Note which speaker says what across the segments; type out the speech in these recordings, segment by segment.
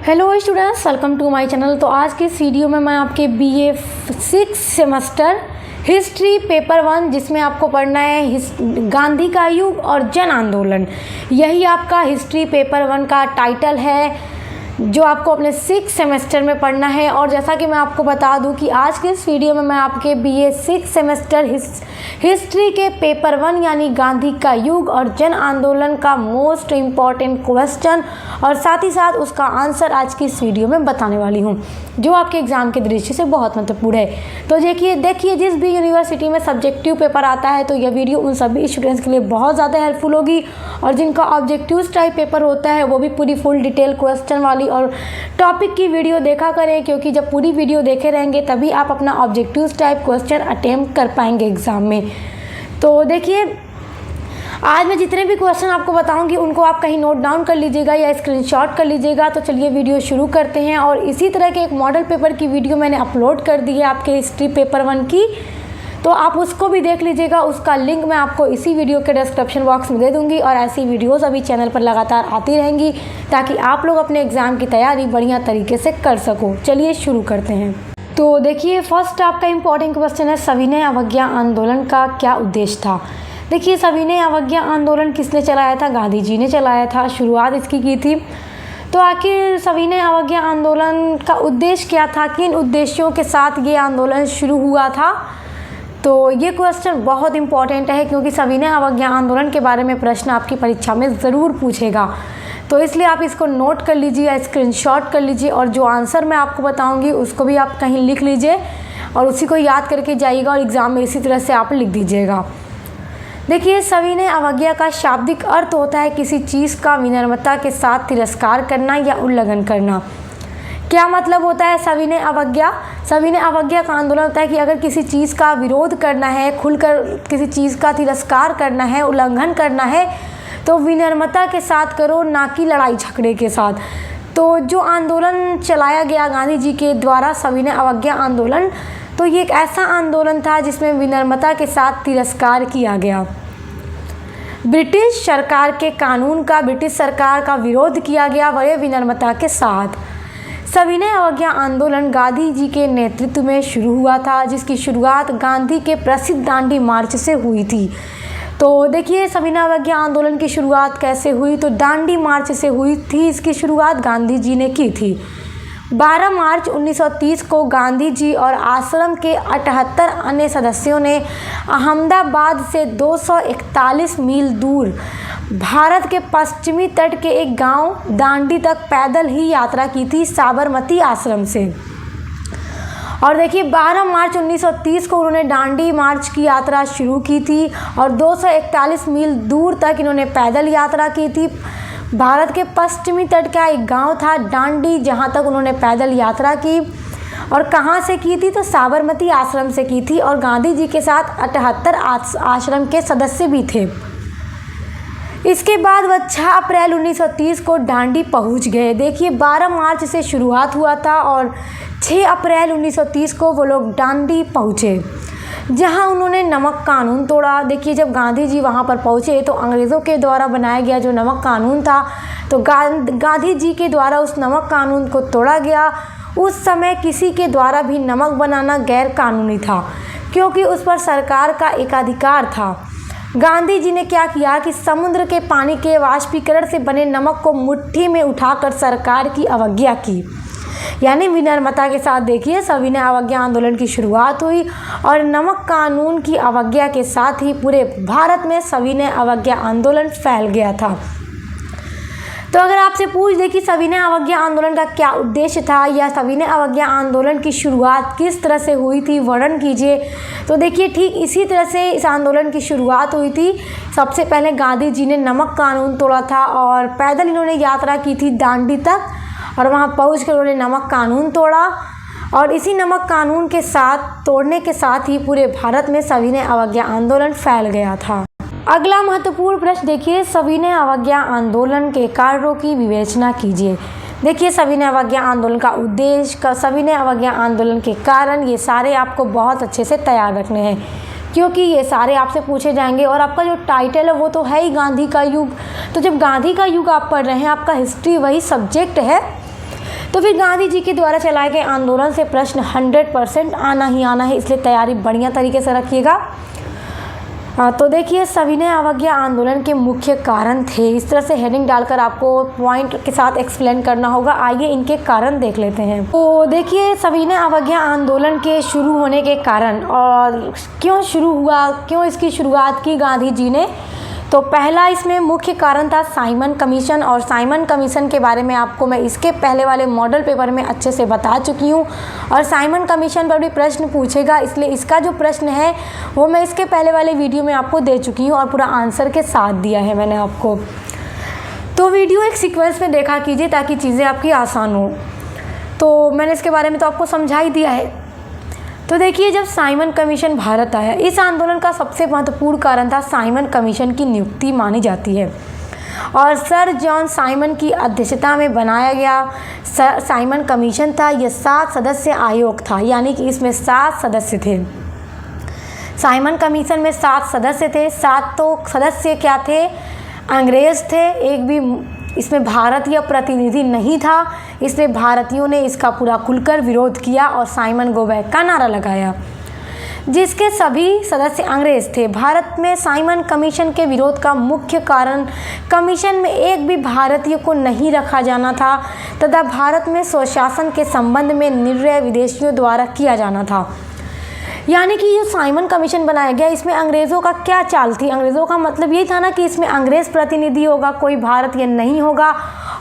Speaker 1: Hello students, welcome to my channel. तो आज के इस वीडियो में मैं आपके बीए 6 सेमेस्टर हिस्ट्री पेपर 1 जिसमें आपको पढ़ना है गांधी का युग और जन आंदोलन, यही आपका हिस्ट्री पेपर 1 का टाइटल है जो आपको अपने 6 सेमेस्टर में पढ़ना है। और जैसा कि मैं आपको बता दूं कि आज के इस वीडियो में मैं आपके बीए 6 सेमेस्टर हिस्ट्री के पेपर 1 यानी गांधी का युग और जन आंदोलन का मोस्ट इम्पॉर्टेंट क्वेश्चन और साथ ही साथ उसका आंसर आज की इस वीडियो में बताने वाली हूं, जो आपके एग्ज़ाम के दृष्टि से बहुत महत्वपूर्ण है। तो देखिए जिस भी यूनिवर्सिटी में सब्जेक्टिव पेपर आता है तो यह वीडियो उन सभी स्टूडेंट्स के लिए बहुत ज़्यादा हेल्पफुल होगी, और जिनका ऑब्जेक्टिव टाइप पेपर होता है वो भी पूरी फुल डिटेल क्वेश्चन वाली और टॉपिक की वीडियो देखा करें, क्योंकि जब पूरी वीडियो देखे रहेंगे तभी आप अपना ऑब्जेक्टिव टाइप क्वेश्चन अटेम्प्ट कर पाएंगे एग्ज़ाम में। तो देखिए, आज मैं जितने भी क्वेश्चन आपको बताऊंगी उनको आप कहीं नोट डाउन कर लीजिएगा या स्क्रीनशॉट कर लीजिएगा। तो चलिए वीडियो शुरू करते हैं। और इसी तरह के एक मॉडल पेपर की वीडियो मैंने अपलोड कर दी है आपके हिस्ट्री पेपर 1 की, तो आप उसको भी देख लीजिएगा। उसका लिंक मैं आपको इसी वीडियो के डिस्क्रिप्शन बॉक्स में दे दूंगी। और ऐसी वीडियोस अभी चैनल पर लगातार आती रहेंगी ताकि आप लोग अपने एग्ज़ाम की तैयारी बढ़िया तरीके से कर सको। चलिए शुरू करते हैं। तो देखिए, फर्स्ट आपका इम्पोर्टेंट क्वेश्चन है, सविनय अवज्ञा आंदोलन का क्या उद्देश्य था। देखिए, सविनय अवज्ञा आंदोलन किसने चलाया था? गांधी जी ने चलाया था, शुरुआत इसकी की थी। तो आखिर सविनय अवज्ञा आंदोलन का उद्देश्य क्या था, किन उद्देश्यों के साथ ये आंदोलन शुरू हुआ था? तो ये क्वेश्चन बहुत इंपॉर्टेंट है, क्योंकि सविनय अवज्ञा आंदोलन के बारे में प्रश्न आपकी परीक्षा में ज़रूर पूछेगा। तो इसलिए आप इसको नोट कर लीजिए या स्क्रीनशॉट कर लीजिए, और जो आंसर मैं आपको बताऊंगी उसको भी आप कहीं लिख लीजिए और उसी को याद करके जाइएगा और एग्ज़ाम में इसी तरह से आप लिख दीजिएगा। देखिए, सविनय अवज्ञा का शाब्दिक अर्थ होता है किसी चीज़ का विनम्रता के साथ तिरस्कार करना या उल्लंघन करना। क्या मतलब होता है सविनय अवज्ञा? सविनय अवज्ञा का आंदोलन होता है कि अगर किसी चीज़ का विरोध करना है, खुलकर किसी चीज़ का तिरस्कार करना है, उल्लंघन करना है, तो विनम्रता के साथ करो, ना कि लड़ाई झगड़े के साथ। तो जो आंदोलन चलाया गया गांधी जी के द्वारा, सविनय अवज्ञा आंदोलन, तो ये एक ऐसा आंदोलन था जिसमें विनम्रता के साथ तिरस्कार किया गया। ब्रिटिश सरकार के कानून का, ब्रिटिश सरकार का विरोध किया गया वह विनम्रता के साथ। सविनय अवज्ञा आंदोलन गांधी जी के नेतृत्व में शुरू हुआ था, जिसकी शुरुआत गांधी के प्रसिद्ध दांडी मार्च से हुई थी। तो देखिए, सविनय अवज्ञा आंदोलन की शुरुआत कैसे हुई? तो दांडी मार्च से हुई थी। इसकी शुरुआत गांधी जी ने की थी। 12 मार्च 1930 को गांधी जी और आश्रम के 78 अन्य सदस्यों ने अहमदाबाद से 241 मील दूर भारत के पश्चिमी तट के एक गांव दांडी तक पैदल ही यात्रा की थी, साबरमती आश्रम से। और देखिए, 12 मार्च 1930 को उन्होंने दांडी मार्च की यात्रा शुरू की थी और 241 मील दूर तक इन्होंने पैदल यात्रा की थी। भारत के पश्चिमी तट का एक गांव था दांडी, जहां तक उन्होंने पैदल यात्रा की। और कहां से की थी? तो साबरमती आश्रम से की थी। और गांधी जी के साथ 78 आश्रम के सदस्य भी थे। इसके बाद वह 6 अप्रैल 1930 को दांडी पहुंच गए। देखिए, 12 मार्च से शुरुआत हुआ था और 6 अप्रैल 1930 को वो लोग दांडी पहुंचे, जहां उन्होंने नमक कानून तोड़ा। देखिए, जब गांधी जी वहां पर पहुंचे तो अंग्रेज़ों के द्वारा बनाया गया जो नमक कानून था, तो गांधी जी के द्वारा उस नमक कानून को तोड़ा गया। उस समय किसी के द्वारा भी नमक बनाना गैर कानूनी था, क्योंकि उस पर सरकार का एकाधिकार था। गांधी जी ने क्या किया कि समुद्र के पानी के वाष्पीकरण से बने नमक को मुट्ठी में उठाकर सरकार की अवज्ञा की, यानी विनम्रता के साथ। देखिए, सविनय अवज्ञा आंदोलन की शुरुआत हुई और नमक कानून की अवज्ञा के साथ ही पूरे भारत में सविनय अवज्ञा आंदोलन फैल गया था। तो अगर आपसे पूछ दे कि सविनय अवज्ञा आंदोलन का क्या उद्देश्य था या सविनय अवज्ञा आंदोलन की शुरुआत किस तरह से हुई थी, वर्णन कीजिए। तो देखिए, ठीक इसी तरह से इस आंदोलन की शुरुआत हुई थी। सबसे पहले गांधी जी ने नमक कानून तोड़ा था और पैदल इन्होंने यात्रा की थी दांडी तक, और वहां पहुंचकर उन्होंने नमक कानून तोड़ा। और इसी नमक कानून के साथ तोड़ने के साथ ही पूरे भारत में सविनय अवज्ञा आंदोलन फैल गया था। अगला महत्वपूर्ण प्रश्न देखिए, सविनय अवज्ञा आंदोलन के कारणों की विवेचना कीजिए। देखिए, सविनय अवज्ञा आंदोलन का उद्देश्य, सविनय अवज्ञा आंदोलन के कारण, ये सारे आपको बहुत अच्छे से तैयार रखने हैं, क्योंकि ये सारे आपसे पूछे जाएंगे। और आपका जो टाइटल है वो तो है ही गांधी का युग। तो जब गांधी का युग आप पढ़ रहे हैं, आपका हिस्ट्री वही सब्जेक्ट है, तो फिर गांधी जी के द्वारा चलाए गए आंदोलन से प्रश्न 100% आना ही आना है, इसलिए तैयारी बढ़िया तरीके से रखिएगा। तो देखिए, सविनय अवज्ञा आंदोलन के मुख्य कारण थे, इस तरह से हेडिंग डालकर आपको पॉइंट के साथ एक्सप्लेन करना होगा। आइए इनके कारण देख लेते हैं। तो देखिए, सविनय अवज्ञा आंदोलन के शुरू होने के कारण और क्यों शुरू हुआ, क्यों इसकी शुरुआत की गांधी जी ने। तो पहला इसमें मुख्य कारण था साइमन कमीशन, और साइमन कमीशन के बारे में आपको मैं इसके पहले वाले मॉडल पेपर में अच्छे से बता चुकी हूँ, और साइमन कमीशन पर भी प्रश्न पूछेगा, इसलिए इसका जो प्रश्न है वो मैं इसके पहले वाले वीडियो में आपको दे चुकी हूँ और पूरा आंसर के साथ दिया है मैंने आपको। तो वीडियो एक सीक्वेंस में देखा कीजिए ताकि चीज़ें आपकी आसान हो। तो मैंने इसके बारे में तो आपको समझा ही दिया है। तो देखिए, जब साइमन कमीशन भारत आया, इस आंदोलन का सबसे महत्वपूर्ण कारण था साइमन कमीशन की नियुक्ति मानी जाती है, और सर जॉन साइमन की अध्यक्षता में बनाया गया साइमन कमीशन था। यह 7 सदस्य आयोग था, यानी कि इसमें 7 सदस्य थे। साइमन कमीशन में 7 सदस्य थे। 7 तो सदस्य क्या थे, अंग्रेज थे, एक भी इसमें भारतीय प्रतिनिधि नहीं था, इसलिए भारतीयों ने इसका पूरा खुलकर विरोध किया और साइमन गो बैक का नारा लगाया, जिसके सभी सदस्य अंग्रेज थे। भारत में साइमन कमीशन के विरोध का मुख्य कारण कमीशन में एक भी भारतीय को नहीं रखा जाना था तथा भारत में स्वशासन के संबंध में निर्णय विदेशियों द्वारा किया जाना था। यानी कि जो साइमन कमीशन बनाया गया, इसमें अंग्रेज़ों का क्या चाल थी, अंग्रेज़ों का मतलब यही था ना कि इसमें अंग्रेज़ प्रतिनिधि होगा, कोई भारतीय नहीं होगा,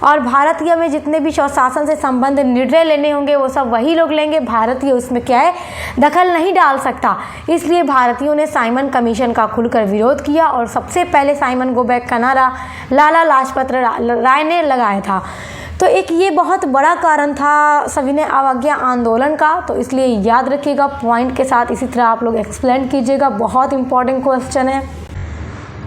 Speaker 1: और भारतीय में जितने भी स्वशासन से संबंध निर्णय लेने होंगे वो सब वही लोग लेंगे, भारतीय उसमें क्या है दखल नहीं डाल सकता। इसलिए भारतीयों ने साइमन कमीशन का खुलकर विरोध किया, और सबसे पहले साइमन गो बैक का नारा लाला लाजपत राय ने लगाया था। तो एक ये बहुत बड़ा कारण था सविनय अवज्ञा आंदोलन का, तो इसलिए याद रखिएगा पॉइंट के साथ, इसी तरह आप लोग एक्सप्लेन कीजिएगा, बहुत इंपॉर्टेंट क्वेश्चन है।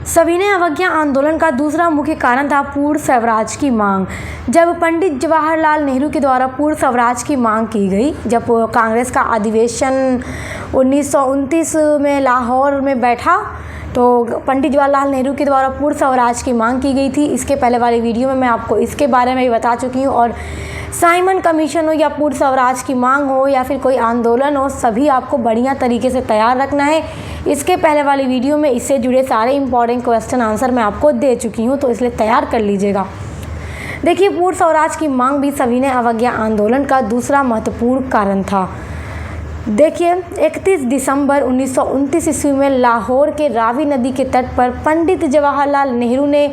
Speaker 1: सविनय अवज्ञा आंदोलन का दूसरा मुख्य कारण था पूर्ण स्वराज की मांग। जब पंडित जवाहरलाल नेहरू के द्वारा पूर्ण स्वराज की मांग की गई, जब कांग्रेस का अधिवेशन 1929 में लाहौर में बैठा, तो पंडित जवाहरलाल नेहरू के द्वारा पूर्ण स्वराज की मांग की गई थी। इसके पहले वाले वीडियो में मैं आपको इसके बारे में भी बता चुकी हूँ, और साइमन कमीशन हो या पूर्ण स्वराज की मांग हो या फिर कोई आंदोलन हो, सभी आपको बढ़िया तरीके से तैयार रखना है। इसके पहले वाली वीडियो में इससे जुड़े सारे इंपॉर्टेंट क्वेश्चन आंसर मैं आपको दे चुकी हूँ, तो इसलिए तैयार कर लीजिएगा। देखिए, पूर्ण स्वराज की मांग भी सविनय अवज्ञा आंदोलन का दूसरा महत्वपूर्ण कारण था। देखिए, 31 दिसंबर 1929 ईस्वी में लाहौर के रावी नदी के तट पर पंडित जवाहरलाल नेहरू ने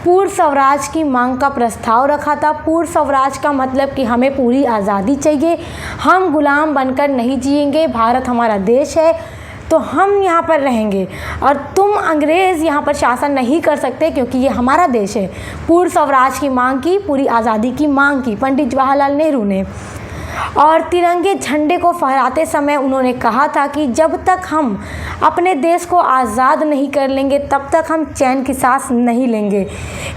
Speaker 1: पूर्ण स्वराज की मांग का प्रस्ताव रखा था। पूर्ण स्वराज का मतलब कि हमें पूरी आज़ादी चाहिए, हम गुलाम बनकर नहीं जिएंगे, भारत हमारा देश है तो हम यहाँ पर रहेंगे, और तुम अंग्रेज़ यहाँ पर शासन नहीं कर सकते क्योंकि ये हमारा देश है। पूर्ण स्वराज की मांग की, पूरी आज़ादी की मांग की पंडित जवाहरलाल नेहरू ने। और तिरंगे झंडे को फहराते समय उन्होंने कहा था कि जब तक हम अपने देश को आज़ाद नहीं कर लेंगे तब तक हम चैन की सांस नहीं लेंगे।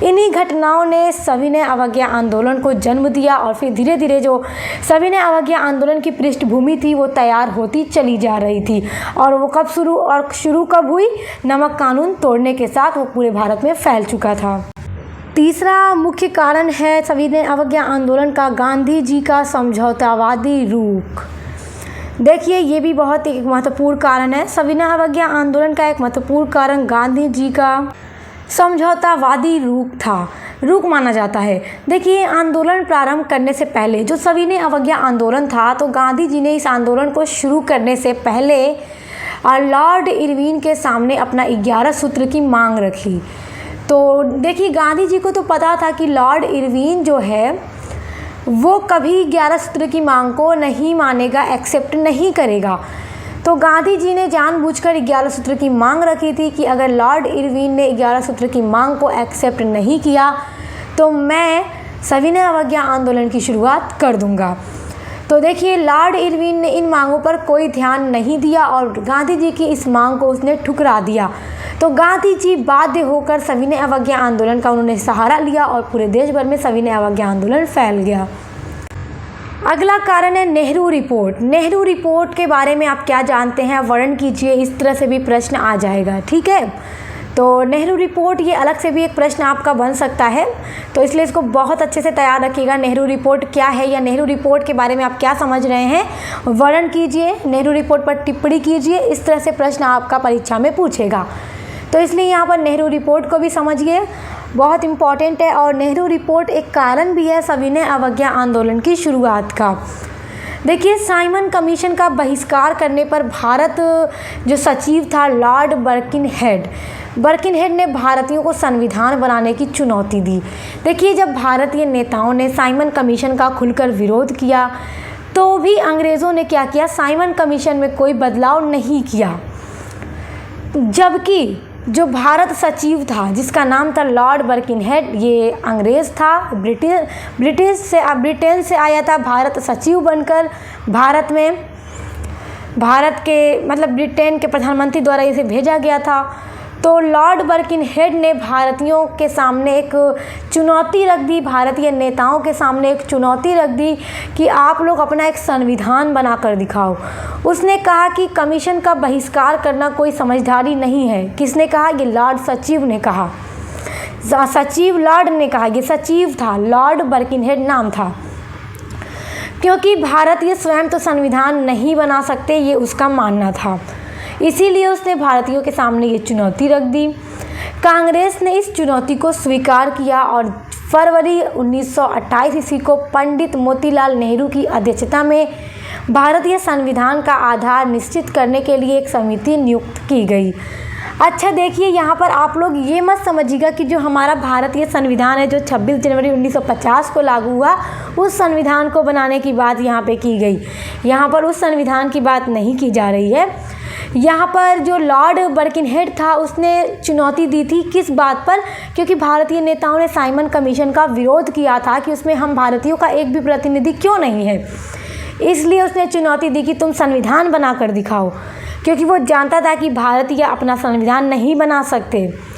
Speaker 1: इन्हीं घटनाओं ने सविनय अवज्ञा आंदोलन को जन्म दिया, और फिर धीरे धीरे जो सविनय अवज्ञा आंदोलन की पृष्ठभूमि थी वो तैयार होती चली जा रही थी। और वो कब शुरू कब हुई, नमक कानून तोड़ने के साथ वो पूरे भारत में फैल चुका था। तीसरा मुख्य कारण है सविनय अवज्ञा आंदोलन का गांधी जी का समझौतावादी रुख। देखिए, ये भी बहुत एक महत्वपूर्ण कारण है। सविनय अवज्ञा आंदोलन का एक महत्वपूर्ण कारण गांधी जी का समझौतावादी रुख था, रुख माना जाता है। देखिए, आंदोलन प्रारंभ करने से पहले जो सविनय अवज्ञा आंदोलन था, तो गांधी जी ने इस आंदोलन को शुरू करने से पहले लॉर्ड इरविन के सामने अपना 11 सूत्र की मांग रखी। तो देखिए, गांधी जी को तो पता था कि लॉर्ड इरविन जो है वो कभी 11 सूत्र की मांग को नहीं मानेगा, एक्सेप्ट नहीं करेगा। तो गांधी जी ने जानबूझकर 11 सूत्र की मांग रखी थी कि अगर लॉर्ड इरविन ने 11 सूत्र की मांग को एक्सेप्ट नहीं किया तो मैं सविनय अवज्ञा आंदोलन की शुरुआत कर दूंगा। तो देखिए, लॉर्ड इरविन ने इन मांगों पर कोई ध्यान नहीं दिया और गांधी जी की इस मांग को उसने ठुकरा दिया। तो गांधी जी बाध्य होकर सविनय अवज्ञा आंदोलन का उन्होंने सहारा लिया और पूरे देश भर में सविनय अवज्ञा आंदोलन फैल गया। अगला कारण है नेहरू रिपोर्ट। नेहरू रिपोर्ट के बारे में आप क्या जानते हैं, वर्णन कीजिए। इस तरह से भी प्रश्न आ जाएगा, ठीक है। तो नेहरू रिपोर्ट ये अलग से भी एक प्रश्न आपका बन सकता है, तो इसलिए इसको बहुत अच्छे से तैयार रखिएगा। नेहरू रिपोर्ट क्या है या नेहरू रिपोर्ट के बारे में आप क्या समझ रहे हैं, वर्णन कीजिए, नेहरू रिपोर्ट पर टिप्पणी कीजिए। इस तरह से प्रश्न आपका परीक्षा में पूछेगा, तो इसलिए यहाँ पर नेहरू रिपोर्ट को भी समझिए, बहुत इम्पॉर्टेंट है। और नेहरू रिपोर्ट एक कारण भी है सविनय अवज्ञा आंदोलन की शुरुआत का। देखिए, साइमन कमीशन का बहिष्कार करने पर भारत जो सचिव था लॉर्ड बर्किनहेड ने भारतीयों को संविधान बनाने की चुनौती दी। देखिए, जब भारतीय नेताओं ने साइमन कमीशन का खुलकर विरोध किया तो भी अंग्रेज़ों ने क्या किया, साइमन कमीशन में कोई बदलाव नहीं किया। जबकि जो भारत सचिव था जिसका नाम था लॉर्ड बर्किनहेड, ये अंग्रेज़ था, ब्रिटेन से आया था भारत सचिव बनकर। भारत के मतलब ब्रिटेन के प्रधानमंत्री द्वारा इसे भेजा गया था। तो लॉर्ड बर्किनहेड ने भारतीयों के सामने एक चुनौती रख दी, भारतीय नेताओं के सामने एक चुनौती रख दी कि आप लोग अपना एक संविधान बनाकर दिखाओ। उसने कहा कि कमीशन का बहिष्कार करना कोई समझदारी नहीं है। किसने कहा? ये लॉर्ड सचिव ने कहा, सचिव लॉर्ड ने कहा, ये सचिव था, लॉर्ड बर्किनहेड नाम था। क्योंकि भारतीय स्वयं तो संविधान नहीं बना सकते, ये उसका मानना था, इसीलिए उसने भारतीयों के सामने ये चुनौती रख दी। कांग्रेस ने इस चुनौती को स्वीकार किया और फरवरी 1928 ईस्वी को पंडित मोतीलाल नेहरू की अध्यक्षता में भारतीय संविधान का आधार निश्चित करने के लिए एक समिति नियुक्त की गई। अच्छा, देखिए, यहाँ पर आप लोग ये मत समझिएगा कि जो हमारा भारतीय संविधान है जो 26 जनवरी 1950 को लागू हुआ, उस संविधान को बनाने की बात यहाँ पे की गई। यहाँ पर उस संविधान की बात नहीं की जा रही है। यहाँ पर जो लॉर्ड बर्किनहेड था उसने चुनौती दी थी, किस बात पर? क्योंकि भारतीय नेताओं ने साइमन कमीशन का विरोध किया था कि उसमें हम भारतीयों का एक भी प्रतिनिधि क्यों नहीं है। इसलिए उसने चुनौती दी कि तुम संविधान बना कर दिखाओ, क्योंकि वो जानता था कि भारतीय अपना संविधान नहीं बना सकते।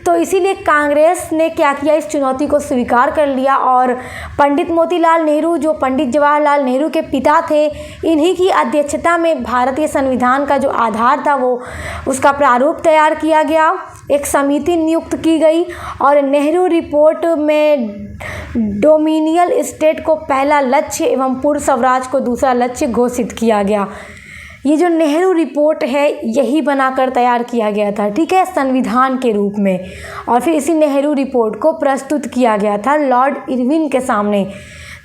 Speaker 1: तो इसीलिए कांग्रेस ने क्या किया, इस चुनौती को स्वीकार कर लिया और पंडित मोतीलाल नेहरू, जो पंडित जवाहरलाल नेहरू के पिता थे, इन्हीं की अध्यक्षता में भारतीय संविधान का जो आधार था वो उसका प्रारूप तैयार किया गया। एक समिति नियुक्त की गई और नेहरू रिपोर्ट में डोमिनियल स्टेट को पहला लक्ष्य एवं पूर्ण स्वराज को दूसरा लक्ष्य घोषित किया गया। ये जो नेहरू रिपोर्ट है यही बनाकर तैयार किया गया था, ठीक है, संविधान के रूप में। और फिर इसी नेहरू रिपोर्ट को प्रस्तुत किया गया था लॉर्ड इरविन के सामने।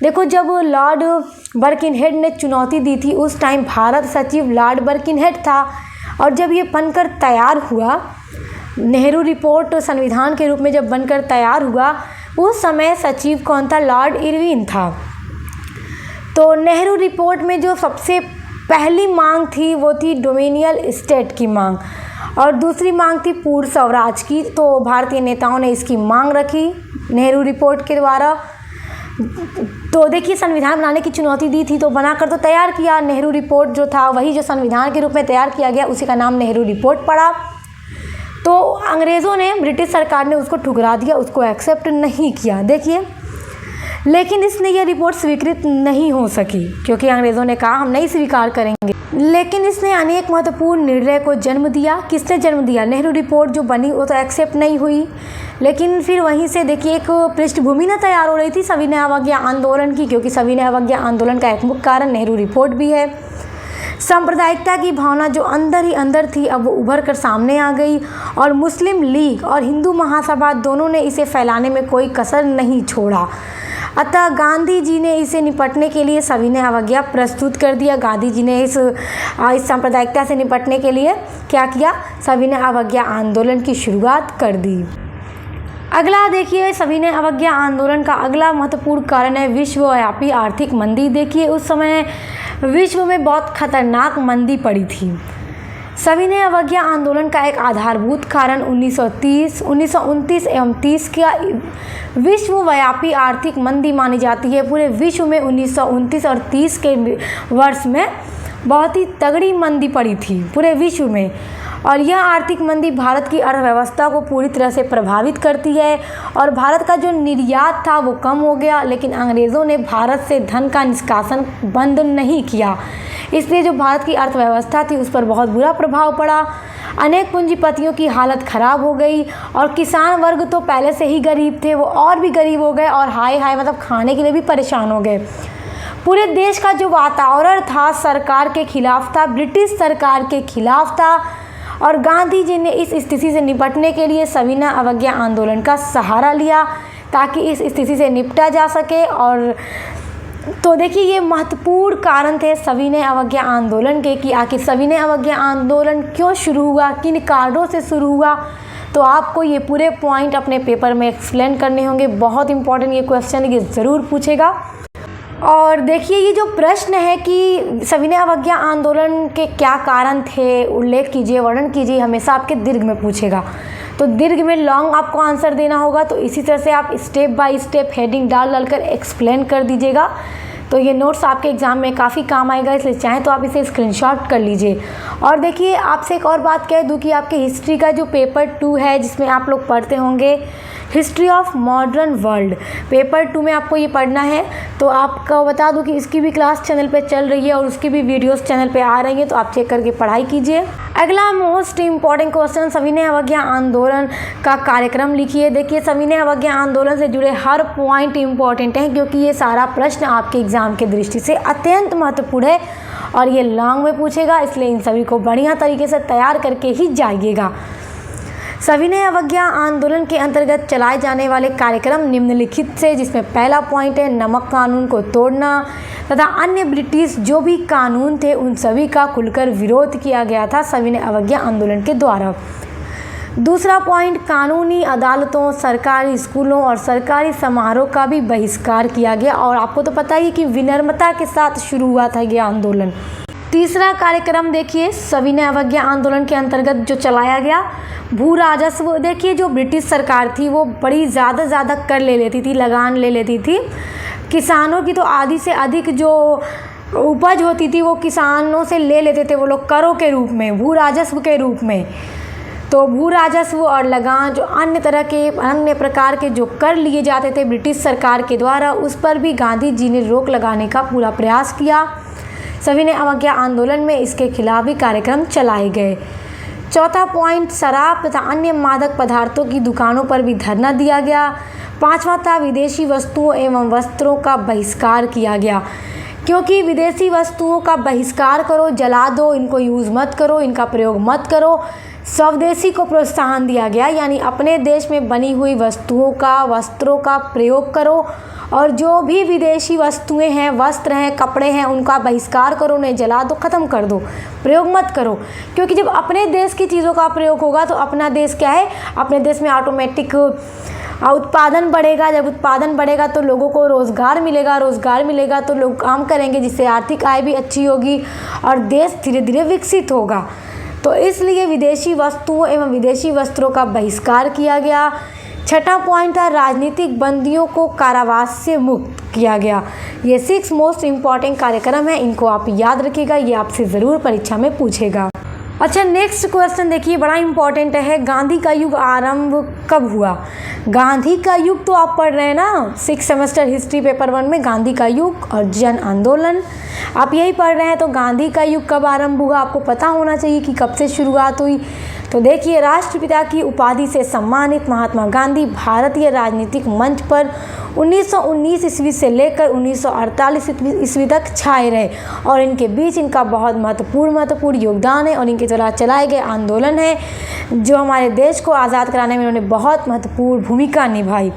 Speaker 1: देखो, जब लॉर्ड बर्किनहेड ने चुनौती दी थी उस टाइम भारत सचिव लॉर्ड बर्किनहेड था, और जब ये बनकर तैयार हुआ, नेहरू रिपोर्ट संविधान के रूप में जब बनकर तैयार हुआ, उस समय सचिव कौन था? लॉर्ड इरविन था। तो नेहरू रिपोर्ट में जो सबसे पहली मांग थी वो थी डोमिनियल स्टेट की मांग, और दूसरी मांग थी पूर्ण स्वराज की। तो भारतीय नेताओं ने इसकी मांग रखी नेहरू रिपोर्ट के द्वारा। तो देखिए, संविधान बनाने की चुनौती दी थी तो बनाकर तो तैयार किया। नेहरू रिपोर्ट जो था वही जो संविधान के रूप में तैयार किया गया, उसी का नाम नेहरू रिपोर्ट पड़ा। तो अंग्रेज़ों ने, ब्रिटिश सरकार ने उसको ठुकरा दिया, उसको एक्सेप्ट नहीं किया। देखिए, लेकिन इसने ये रिपोर्ट स्वीकृत नहीं हो सकी क्योंकि अंग्रेज़ों ने कहा हम नहीं स्वीकार करेंगे। लेकिन इसने अनेक महत्वपूर्ण निर्णय को जन्म दिया। किसने जन्म दिया? नेहरू रिपोर्ट जो बनी वो तो एक्सेप्ट नहीं हुई, लेकिन फिर वहीं से देखिए एक पृष्ठभूमि न तैयार हो रही थी सविनय अवज्ञा आंदोलन की, क्योंकि सविनय अवज्ञा आंदोलन का एक मुख्य कारण नेहरू रिपोर्ट भी है। सांप्रदायिकता की भावना जो अंदर ही अंदर थी अब वो उभर कर सामने आ गई, और मुस्लिम लीग और हिंदू महासभा दोनों ने इसे फैलाने में कोई कसर नहीं छोड़ा। अतः गांधी जी ने इसे निपटने के लिए सविनय अवज्ञा प्रस्तुत कर दिया। गांधी जी ने इस सांप्रदायिकता से निपटने के लिए क्या किया? सविनय अवज्ञा आंदोलन की शुरुआत कर दी। अगला देखिए, सविनय अवज्ञा आंदोलन का अगला महत्वपूर्ण कारण है विश्वव्यापी आर्थिक मंदी। देखिए, उस समय विश्व में बहुत खतरनाक मंदी पड़ी थी। सविनय अवज्ञा आंदोलन का एक आधारभूत कारण 1929 एवं 30 का विश्वव्यापी आर्थिक मंदी मानी जाती है। पूरे विश्व में 1929 और 30 के वर्ष में बहुत ही तगड़ी मंदी पड़ी थी पूरे विश्व में, और यह आर्थिक मंदी भारत की अर्थव्यवस्था को पूरी तरह से प्रभावित करती है और भारत का जो निर्यात था वो कम हो गया, लेकिन अंग्रेज़ों ने भारत से धन का निष्कासन बंद नहीं किया, इसलिए जो भारत की अर्थव्यवस्था थी उस पर बहुत बुरा प्रभाव पड़ा। अनेक पूंजीपतियों की हालत ख़राब हो गई और किसान वर्ग तो पहले से ही गरीब थे, वो और भी गरीब हो गए और हाय मतलब खाने के लिए भी परेशान हो गए। पूरे देश का जो वातावरण था सरकार के खिलाफ था, ब्रिटिश सरकार के खिलाफ था और गांधी जी ने इस स्थिति से निपटने के लिए सविनय अवज्ञा आंदोलन का सहारा लिया ताकि इस स्थिति से निपटा जा सके। और तो देखिए ये महत्वपूर्ण कारण थे सविनय अवज्ञा आंदोलन के कि आखिर सविनय अवज्ञा आंदोलन क्यों शुरू हुआ, किन कारणों से शुरू हुआ। तो आपको ये पूरे पॉइंट अपने पेपर में एक्सप्लेन करने होंगे। बहुत इंपॉर्टेंट ये क्वेश्चन ये ज़रूर पूछेगा। और देखिए ये जो प्रश्न है कि सविनय अवज्ञा आंदोलन के क्या कारण थे, उल्लेख कीजिए, वर्णन कीजिए, हमेशा आपके दीर्घ में पूछेगा। तो दीर्घ में लॉन्ग आपको आंसर देना होगा। तो इसी तरह से आप स्टेप बाय स्टेप हेडिंग डाल कर एक्सप्लेन कर दीजिएगा। तो ये नोट्स आपके एग्ज़ाम में काफ़ी काम आएगा, इसलिए चाहें तो आप इसे स्क्रीनशॉट कर लीजिए। और देखिए आपसे एक और बात कह दूँ कि आपके हिस्ट्री का जो पेपर 2 है जिसमें आप लोग पढ़ते होंगे history of modern world, paper 2 में आपको ये पढ़ना है। तो आपको बता दूं कि इसकी भी क्लास चैनल पे चल रही है और उसकी भी वीडियोस चैनल पे आ रही हैं, तो आप चेक करके पढ़ाई कीजिए। अगला मोस्ट इम्पॉर्टेंट क्वेश्चन, सविनय अवज्ञा आंदोलन का कार्यक्रम लिखिए। देखिए सविनय अवज्ञा आंदोलन से जुड़े हर पॉइंट इम्पॉर्टेंट है क्योंकि ये सारा प्रश्न आपके एग्जाम की दृष्टि से अत्यंत महत्वपूर्ण है और ये लॉन्ग में पूछेगा, इसलिए इन सभी को बढ़िया तरीके से तैयार करके ही जाइएगा। सविनय अवज्ञा आंदोलन के अंतर्गत चलाए जाने वाले कार्यक्रम निम्नलिखित से, जिसमें पहला पॉइंट है नमक कानून को तोड़ना तथा अन्य ब्रिटिश जो भी कानून थे उन सभी का खुलकर विरोध किया गया था सविनय अवज्ञा आंदोलन के द्वारा। दूसरा पॉइंट, कानूनी अदालतों, सरकारी स्कूलों और सरकारी समारोह का भी बहिष्कार किया गया और आपको तो पता ही कि विनम्रता के साथ शुरू हुआ था यह आंदोलन। तीसरा कार्यक्रम देखिए सविनय अवज्ञा आंदोलन के अंतर्गत जो चलाया गया भू राजस्व। देखिए जो ब्रिटिश सरकार थी वो बड़ी ज़्यादा कर ले लेती थी, लगान ले लेती थी। किसानों की तो आधी से अधिक जो उपज होती थी वो किसानों से ले लेते थे वो लोग करों के रूप में, भू राजस्व के रूप में। तो भू राजस्व और लगान जो अन्य प्रकार के जो कर लिए जाते थे ब्रिटिश सरकार के द्वारा, उस पर भी गांधी जी ने रोक लगाने का पूरा प्रयास किया। सविनय अवज्ञा आंदोलन में इसके खिलाफ भी कार्यक्रम चलाए गए। चौथा पॉइंट, शराब तथा अन्य मादक पदार्थों की दुकानों पर भी धरना दिया गया। पांचवा था विदेशी वस्तुओं एवं वस्त्रों का बहिष्कार किया गया, क्योंकि विदेशी वस्तुओं का बहिष्कार करो, जला दो, इनको यूज़ मत करो, इनका प्रयोग मत करो। स्वदेशी को प्रोत्साहन दिया गया, यानी अपने देश में बनी हुई वस्तुओं का, वस्त्रों का प्रयोग करो और जो भी विदेशी वस्तुएं हैं, वस्त्र हैं, कपड़े हैं, उनका बहिष्कार करो, उन्हें जला दो, ख़त्म कर दो, प्रयोग मत करो। क्योंकि जब अपने देश की चीज़ों का प्रयोग होगा तो अपना देश क्या है, अपने देश में ऑटोमेटिक उत्पादन बढ़ेगा। जब उत्पादन बढ़ेगा तो लोगों को रोज़गार मिलेगा तो लोग काम करेंगे, जिससे आर्थिक आय भी अच्छी होगी और देश धीरे धीरे विकसित होगा। तो इसलिए विदेशी वस्तुओं एवं विदेशी वस्त्रों का बहिष्कार किया गया। छठा पॉइंट था राजनीतिक बंदियों को कारावास से मुक्त किया गया। ये 6 मोस्ट इम्पॉर्टेंट कार्यक्रम है, इनको आप याद रखिएगा, ये आपसे ज़रूर परीक्षा में पूछेगा। अच्छा नेक्स्ट क्वेश्चन देखिए, बड़ा इंपॉर्टेंट है, गांधी का युग आरंभ कब हुआ। गांधी का युग तो आप पढ़ रहे हैं ना 6 सेमेस्टर हिस्ट्री पेपर 1 में, गांधी का युग और जन आंदोलन आप यही पढ़ रहे हैं। तो गांधी का युग कब आरंभ हुआ आपको पता होना चाहिए कि कब से शुरुआत हुई। तो देखिए राष्ट्रपिता की उपाधि से सम्मानित महात्मा गांधी भारतीय राजनीतिक मंच पर 1919 ईस्वी से लेकर 1948 ईस्वी तक छाए रहे और इनके बीच इनका बहुत महत्वपूर्ण योगदान है और इनके द्वारा चलाए गए आंदोलन है जो हमारे देश को आज़ाद कराने में उन्होंने बहुत महत्वपूर्ण भूमिका निभाई।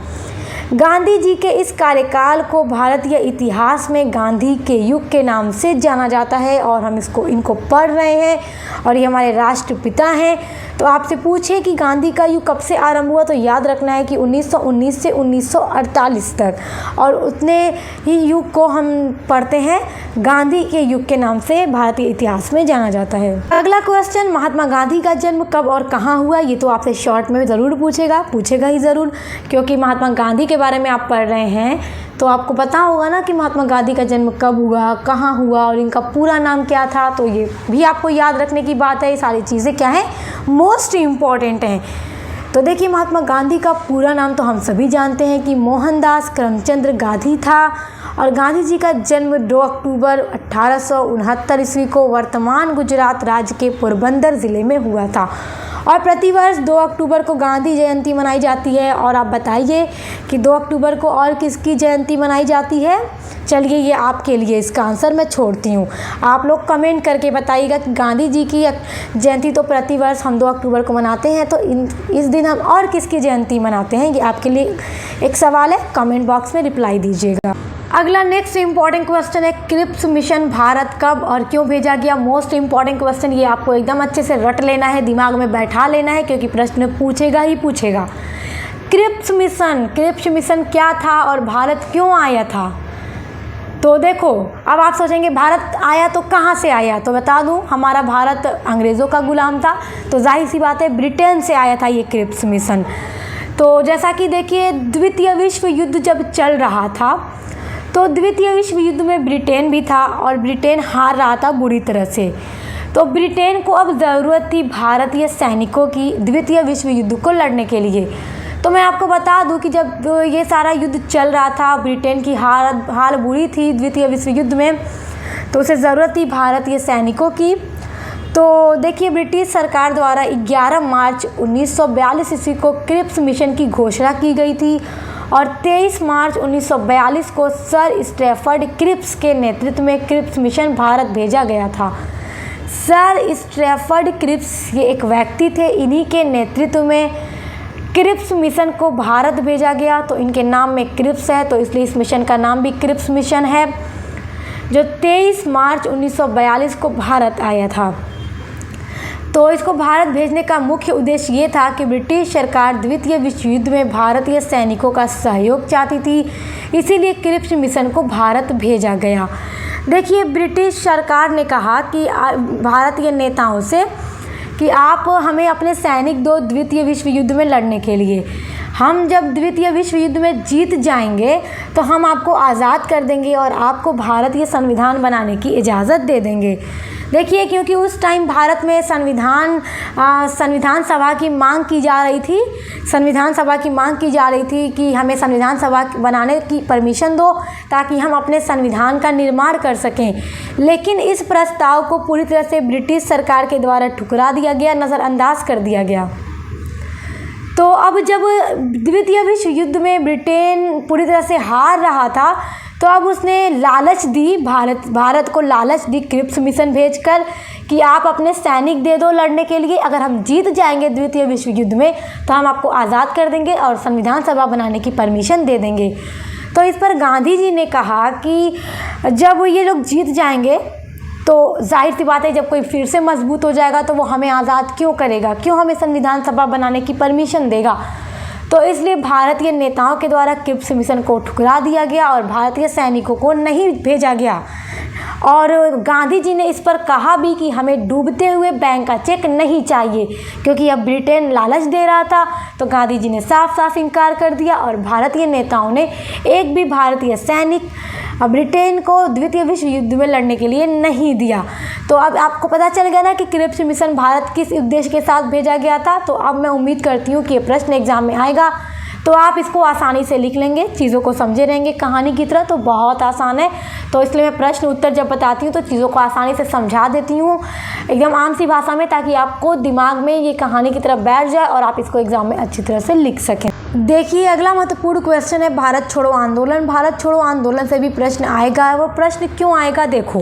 Speaker 1: गांधी जी के इस कार्यकाल को भारतीय इतिहास में गांधी के युग के नाम से जाना जाता है और हम इनको पढ़ रहे हैं और ये हमारे राष्ट्रपिता हैं। तो आपसे पूछे कि गांधी का युग कब से आरंभ हुआ, तो याद रखना है कि 1919 से 1948 तक, और उतने ही युग को हम पढ़ते हैं गांधी के युग के नाम से भारतीय इतिहास में जाना जाता है। अगला क्वेश्चन, महात्मा गांधी का जन्म कब और कहाँ हुआ। ये तो आपसे शॉर्ट में ज़रूर पूछेगा ही ज़रूर, क्योंकि महात्मा गांधी के बारे में आप पढ़ रहे हैं तो आपको पता होगा ना कि महात्मा गांधी का जन्म कब हुआ, कहाँ हुआ और इनका पूरा नाम क्या था, तो ये भी आपको याद रखने की बात है। ये सारी चीज़ें क्या हैं, मोस्ट इम्पॉर्टेंट हैं। तो देखिए, महात्मा गांधी का पूरा नाम तो हम सभी जानते हैं कि मोहनदास करमचंद गांधी था और गांधी जी का जन्म 2 अक्टूबर 1869 ईस्वी को वर्तमान गुजरात राज्य के पोरबंदर ज़िले में हुआ था और प्रतिवर्ष 2 अक्टूबर को गांधी जयंती मनाई जाती है। और आप बताइए कि 2 अक्टूबर को और किसकी जयंती मनाई जाती है? चलिए, ये आपके लिए इसका आंसर मैं छोड़ती हूँ। आप लोग कमेंट करके बताइएगा कि गांधी जी की जयंती तो प्रतिवर्ष हम 2 अक्टूबर को मनाते हैं, तो इस दिन हम और किसकी जयंती मनाते हैं? ये आपके लिए एक सवाल है, कमेंट बॉक्स में रिप्लाई दीजिएगा। अगला नेक्स्ट इंपॉर्टेंट क्वेश्चन है, क्रिप्स मिशन भारत कब और क्यों भेजा गया? मोस्ट इंपॉर्टेंट क्वेश्चन, ये आपको एकदम अच्छे से रट लेना है, दिमाग में बैठा लेना है, क्योंकि प्रश्न पूछेगा ही पूछेगा। क्रिप्स मिशन क्या था और भारत क्यों आया था? तो देखो, अब आप सोचेंगे भारत आया तो कहाँ से आया? तो बता दूं, हमारा भारत अंग्रेज़ों का गुलाम था, तो जाहिर सी बात है ब्रिटेन से आया था ये क्रिप्स मिशन। तो जैसा कि देखिए, द्वितीय विश्व युद्ध जब चल रहा था तो द्वितीय विश्व युद्ध में ब्रिटेन भी था और ब्रिटेन हार रहा था बुरी तरह से। तो ब्रिटेन को अब ज़रूरत थी भारतीय सैनिकों की द्वितीय विश्व युद्ध को लड़ने के लिए। तो मैं आपको बता दूं कि जब ये सारा युद्ध चल रहा था, ब्रिटेन की हाल बुरी थी द्वितीय विश्व युद्ध में, तो उसे ज़रूरत थी भारतीय सैनिकों की। तो देखिए, ब्रिटिश सरकार द्वारा 11 मार्च 1942 ईस्वी को क्रिप्स मिशन की घोषणा की गई थी और 23 मार्च 1942 को सर स्टैफर्ड क्रिप्स के नेतृत्व में क्रिप्स मिशन भारत भेजा गया था। सर स्टैफर्ड क्रिप्स ये एक व्यक्ति थे, इन्हीं के नेतृत्व में क्रिप्स मिशन को भारत भेजा गया। तो इनके नाम में क्रिप्स है, तो इसलिए इस मिशन का नाम भी क्रिप्स मिशन है, जो 23 मार्च 1942 को भारत आया था। तो इसको भारत भेजने का मुख्य उद्देश्य ये था कि ब्रिटिश सरकार द्वितीय विश्व युद्ध में भारतीय सैनिकों का सहयोग चाहती थी, इसीलिए क्रिप्स मिशन को भारत भेजा गया। देखिए, ब्रिटिश सरकार ने कहा कि भारतीय नेताओं से कि आप हमें अपने सैनिक दो द्वितीय विश्व युद्ध में लड़ने के लिए। हम जब द्वितीय विश्व युद्ध में जीत जाएंगे तो हम आपको आज़ाद कर देंगे और आपको भारतीय संविधान बनाने की इजाज़त दे देंगे। देखिए, क्योंकि उस टाइम भारत में संविधान सभा की मांग की जा रही थी, कि हमें संविधान सभा बनाने की परमिशन दो ताकि हम अपने संविधान का निर्माण कर सकें। लेकिन इस प्रस्ताव को पूरी तरह से ब्रिटिश सरकार के द्वारा ठुकरा दिया गया, नज़रअंदाज कर दिया गया। तो अब जब द्वितीय विश्व युद्ध में ब्रिटेन पूरी तरह से हार रहा था, तो अब उसने लालच दी, भारत को लालच दी क्रिप्स मिशन भेजकर कि आप अपने सैनिक दे दो लड़ने के लिए, अगर हम जीत जाएंगे द्वितीय विश्व युद्ध में तो हम आपको आज़ाद कर देंगे और संविधान सभा बनाने की परमिशन दे देंगे। तो इस पर गांधी जी ने कहा कि जब ये लोग जीत जाएंगे तो जाहिर सी बात है, जब कोई फिर से मजबूत हो जाएगा तो वो हमें आज़ाद क्यों करेगा, क्यों हमें संविधान सभा बनाने की परमिशन देगा। तो इसलिए भारतीय नेताओं के द्वारा क्रिप्स मिशन को ठुकरा दिया गया और भारतीय सैनिकों को नहीं भेजा गया। और गांधी जी ने इस पर कहा भी कि हमें डूबते हुए बैंक का चेक नहीं चाहिए, क्योंकि अब ब्रिटेन लालच दे रहा था। तो गांधी जी ने साफ साफ इनकार कर दिया और भारतीय नेताओं ने एक भी भारतीय सैनिक ब्रिटेन को द्वितीय विश्व युद्ध में लड़ने के लिए नहीं दिया। तो अब आपको पता चल गया ना कि क्रिप्स मिशन भारत किस उद्देश्य के साथ भेजा गया था। तो अब मैं उम्मीद करती हूँ कि ये प्रश्न एग्जाम में आएगा तो आप इसको आसानी से लिख लेंगे, चीज़ों को समझे रहेंगे कहानी की तरह। तो बहुत आसान है, तो इसलिए मैं प्रश्न उत्तर जब बताती हूँ तो चीज़ों को आसानी से समझा देती हूँ एकदम आम सी भाषा में, ताकि आपको दिमाग में ये कहानी की तरह बैठ जाए और आप इसको एग्जाम में अच्छी तरह से लिख सकें। देखिए, अगला महत्वपूर्ण क्वेश्चन है भारत छोड़ो आंदोलन। भारत छोड़ो आंदोलन से भी प्रश्न आएगा। वो प्रश्न क्यों आएगा? देखो,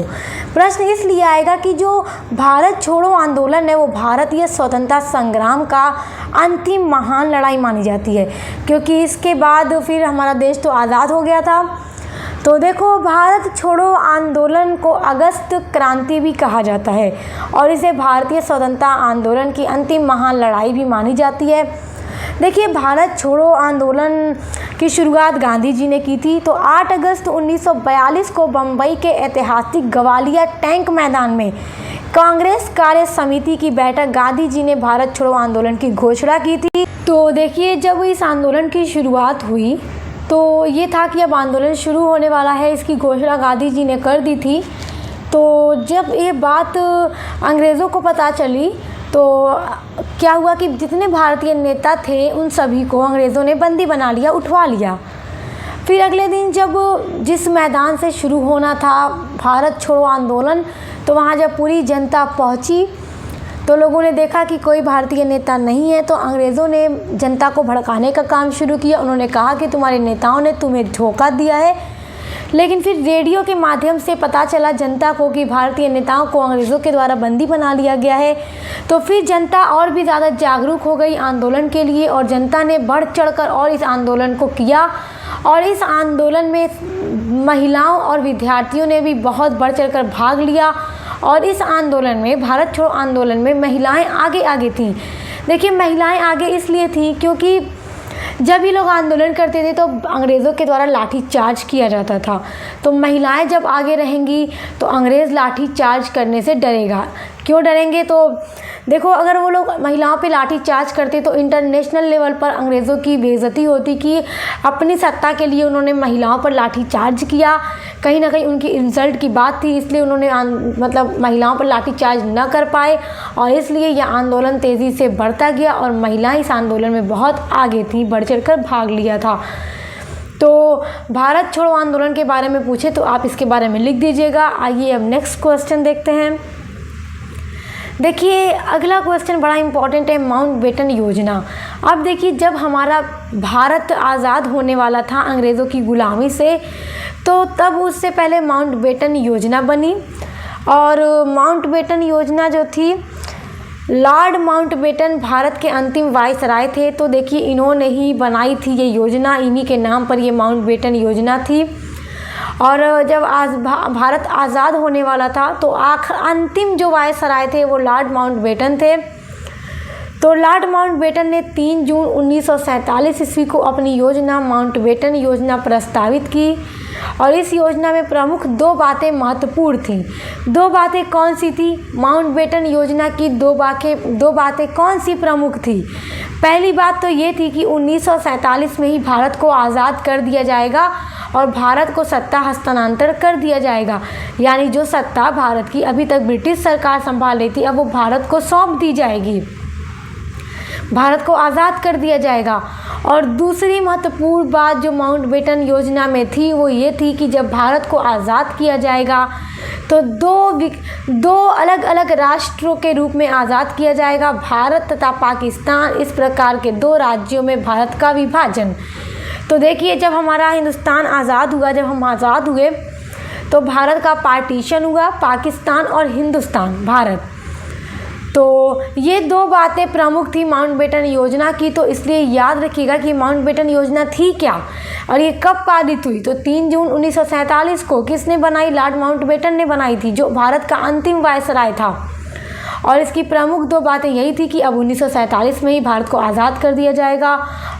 Speaker 1: प्रश्न इसलिए आएगा कि जो भारत छोड़ो आंदोलन है वो भारतीय स्वतंत्रता संग्राम का अंतिम महान लड़ाई मानी जाती है, क्योंकि इसके बाद फिर हमारा देश तो आज़ाद हो गया था। तो देखो, भारत छोड़ो आंदोलन को अगस्त क्रांति भी कहा जाता है और इसे भारतीय स्वतंत्रता आंदोलन की अंतिम महान लड़ाई भी मानी जाती है। देखिए, भारत छोड़ो आंदोलन की शुरुआत गांधी जी ने की थी। तो 8 अगस्त 1942 को बम्बई के ऐतिहासिक ग्वालियर टैंक मैदान में कांग्रेस कार्य समिति की बैठक गांधी जी ने भारत छोड़ो आंदोलन की घोषणा की थी। तो देखिए, जब इस आंदोलन की शुरुआत हुई तो ये था कि अब आंदोलन शुरू होने वाला है, इसकी घोषणा गांधी जी ने कर दी थी। तो जब ये बात अंग्रेज़ों को पता चली तो क्या हुआ कि जितने भारतीय नेता थे उन सभी को अंग्रेज़ों ने बंदी बना लिया, उठवा लिया। फिर अगले दिन जब जिस मैदान से शुरू होना था भारत छोड़ो आंदोलन, तो वहाँ जब पूरी जनता पहुँची तो लोगों ने देखा कि कोई भारतीय नेता नहीं है, तो अंग्रेज़ों ने जनता को भड़काने का काम शुरू किया। उन्होंने कहा कि तुम्हारे नेताओं ने तुम्हें धोखा दिया है। लेकिन फिर रेडियो के माध्यम से पता चला जनता को कि भारतीय नेताओं को अंग्रेज़ों के द्वारा बंदी बना लिया गया है। तो फिर जनता और भी ज़्यादा जागरूक हो गई आंदोलन के लिए, और जनता ने बढ़ चढ़कर और इस आंदोलन को किया। और इस आंदोलन में महिलाओं और विद्यार्थियों ने भी बहुत बढ़ चढ़कर भाग लिया। और इस आंदोलन में, भारत छोड़ो आंदोलन में, महिलाएं आगे थीं। देखिए, महिलाएं आगे इसलिए थीं क्योंकि जब ये लोग आंदोलन करते थे तो अंग्रेज़ों के द्वारा लाठी चार्ज किया जाता था। तो महिलाएं जब आगे रहेंगी तो अंग्रेज़ लाठी चार्ज करने से डरेगा। क्यों डरेंगे? तो देखो, अगर वो लोग महिलाओं पे लाठी चार्ज करते तो इंटरनेशनल लेवल पर अंग्रेज़ों की बेइज्जती होती कि अपनी सत्ता के लिए उन्होंने महिलाओं पर लाठी चार्ज किया। कहीं ना कहीं उनकी इंसल्ट की बात थी, इसलिए उन्होंने मतलब महिलाओं पर लाठी चार्ज न कर पाए, और इसलिए यह आंदोलन तेज़ी से बढ़ता गया और महिलाएं इस आंदोलन में बहुत आगे थीं, बढ़ चढ़कर भाग लिया था। तो भारत छोड़ो आंदोलन के बारे में पूछे तो आप इसके बारे में लिख दीजिएगा। आइए अब नेक्स्ट क्वेश्चन देखते हैं। देखिए, अगला क्वेश्चन बड़ा इंपॉर्टेंट है, माउंटबेटन योजना। अब देखिए, जब हमारा भारत आज़ाद होने वाला था अंग्रेज़ों की ग़ुलामी से, तो तब उससे पहले माउंटबेटन योजना बनी। और माउंटबेटन योजना जो थी, लॉर्ड माउंटबेटन भारत के अंतिम वायसराय थे। तो देखिए, इन्होंने ही बनाई थी ये योजना, इन्हीं के नाम पर ये माउंटबेटन योजना थी। और जब भारत आज़ाद होने वाला था तो अंतिम जो वायसराय थे वो लॉर्ड माउंटबेटन थे। तो लॉर्ड माउंटबेटन ने 3 जून 1947 ईस्वी को अपनी योजना माउंटबेटन योजना प्रस्तावित की। और इस योजना में प्रमुख 2 बातें महत्वपूर्ण थीं। 2 बातें कौन सी थी? माउंटबेटन योजना की 2 बातें कौन सी प्रमुख थी? पहली बात तो ये थी कि 1947 में ही भारत को आज़ाद कर दिया जाएगा और भारत को सत्ता हस्तांतरण कर दिया जाएगा। यानी जो सत्ता भारत की अभी तक ब्रिटिश सरकार संभाल रही थी, अब वो भारत को सौंप दी जाएगी, भारत को आज़ाद कर दिया जाएगा। और दूसरी महत्वपूर्ण बात जो माउंटबेटन योजना में थी वो ये थी कि जब भारत को आज़ाद किया जाएगा तो दो अलग अलग राष्ट्रों के रूप में आज़ाद किया जाएगा, भारत तथा पाकिस्तान। इस प्रकार के 2 राज्यों में भारत का विभाजन। तो देखिए, जब हमारा हिंदुस्तान आज़ाद हुआ, जब हम आज़ाद हुए तो भारत का पार्टीशन हुआ, पाकिस्तान और हिंदुस्तान, भारत। तो ये 2 बातें प्रमुख थी माउंटबेटन योजना की। तो इसलिए याद रखिएगा कि माउंटबेटन योजना थी क्या और ये कब पारित हुई। तो 3 जून 1947 को किसने बनाई? लॉर्ड माउंटबेटन ने बनाई थी, जो भारत का अंतिम वायसराय था। और इसकी प्रमुख 2 बातें यही थी कि अब 1947 में ही भारत को आज़ाद कर दिया जाएगा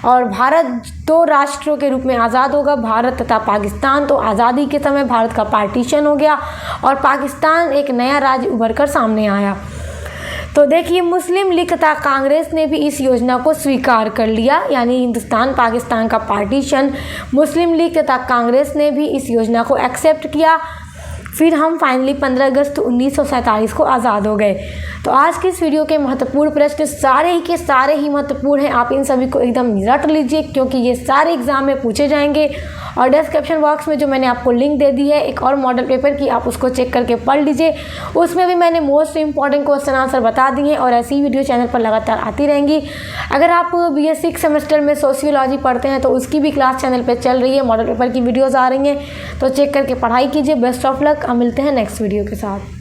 Speaker 1: और भारत 2 राष्ट्रों के रूप में आज़ाद होगा, भारत तथा पाकिस्तान। तो आज़ादी के समय भारत का पार्टीशन हो गया और पाकिस्तान एक नया राज्य उभर कर सामने आया। तो देखिए, मुस्लिम लीग तथा कांग्रेस ने भी इस योजना को स्वीकार कर लिया। यानी हिंदुस्तान पाकिस्तान का पार्टीशन, मुस्लिम लीग तथा कांग्रेस ने भी इस योजना को एक्सेप्ट किया। फिर हम फाइनली 15 अगस्त 1947 को आज़ाद हो गए। तो आज की इस वीडियो के महत्वपूर्ण प्रश्न सारे ही के सारे ही महत्वपूर्ण हैं। आप इन सभी को एकदम रट लीजिए क्योंकि ये सारे एग्जाम में पूछे जाएंगे। और डिस्क्रिप्शन बॉक्स में जो मैंने आपको लिंक दे दी है एक और मॉडल पेपर की, आप उसको चेक करके पढ़ लीजिए। उसमें भी मैंने मोस्ट इंपॉर्टेंट क्वेश्चन आंसर बता दिए हैं और ऐसी वीडियो चैनल पर लगातार आती रहेंगी। अगर आप BA 6 सेमेस्टर में सोशियोलॉजी पढ़ते हैं तो उसकी भी क्लास चैनल पर चल रही है, मॉडल पेपर की वीडियोज़ आ रही हैं, तो चेक करके पढ़ाई कीजिए। Best of luck. अब मिलते हैं नेक्स्ट वीडियो के साथ।